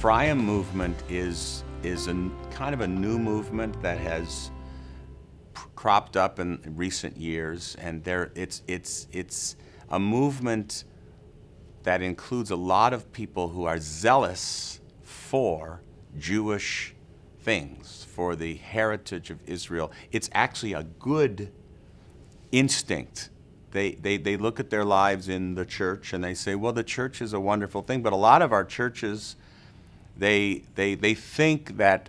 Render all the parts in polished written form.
Ephraim Movement is kind of a new movement that has cropped up in recent years, and it's a movement that includes a lot of people who are zealous for Jewish things, for the heritage of Israel. It's actually a good instinct. They look at their lives in the church and they say, well, the church is a wonderful thing, but a lot of our churches, they think that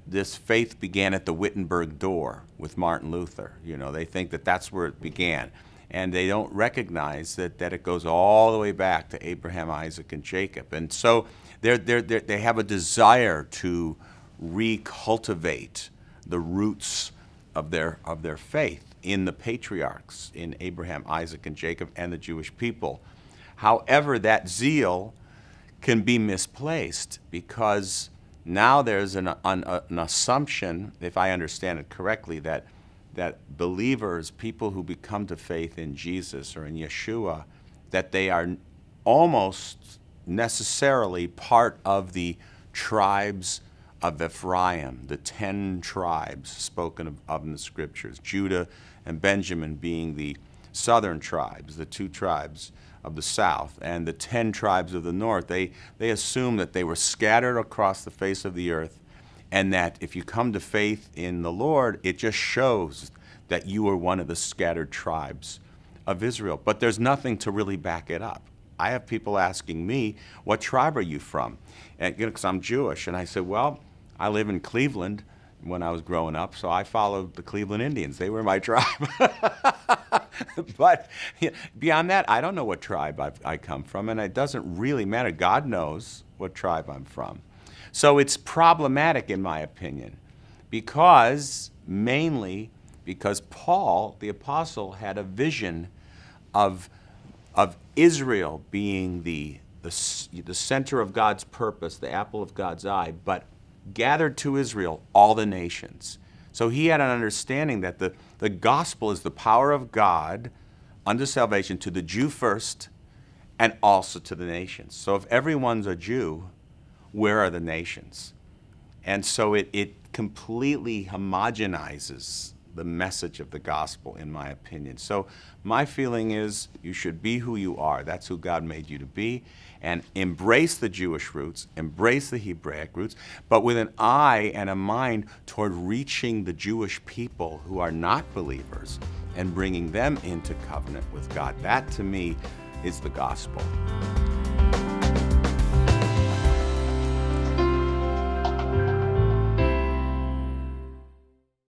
this faith began at the Wittenberg door with Martin Luther. You know, they think that that's where it began. And they don't recognize that it goes all the way back to Abraham, Isaac, and Jacob. And so they have a desire to recultivate the roots of their faith in the patriarchs, in Abraham, Isaac, and Jacob, and the Jewish people. However, that zeal can be misplaced because now there's an assumption, if I understand it correctly, that believers, people who become to faith in Jesus or in Yeshua, that they are almost necessarily part of the tribes of Ephraim, the 10 tribes spoken of in the scriptures, Judah and Benjamin being the southern tribes, the 2 tribes of the south, and the 10 tribes of the north. They assume that they were scattered across the face of the earth, and that if you come to faith in the Lord, it just shows that you are one of the scattered tribes of Israel. But there's nothing to really back it up. I have people asking me, what tribe are you from? And, you know, because I'm Jewish. And I said, well, I live in Cleveland when I was growing up, so I followed the Cleveland Indians. They were my tribe. But beyond that, I don't know what tribe I come from, and it doesn't really matter. God knows what tribe I'm from. So it's problematic, in my opinion, mainly because Paul, the apostle, had a vision of Israel being the center of God's purpose, the apple of God's eye, but gathered to Israel all the nations. So he had an understanding that the gospel is the power of God unto salvation to the Jew first and also to the nations. So if everyone's a Jew, where are the nations? And so it completely homogenizes the message of the gospel, in my opinion. So my feeling is you should be who you are. That's who God made you to be. And embrace the Jewish roots, embrace the Hebraic roots, but with an eye and a mind toward reaching the Jewish people who are not believers and bringing them into covenant with God. That, to me, is the gospel.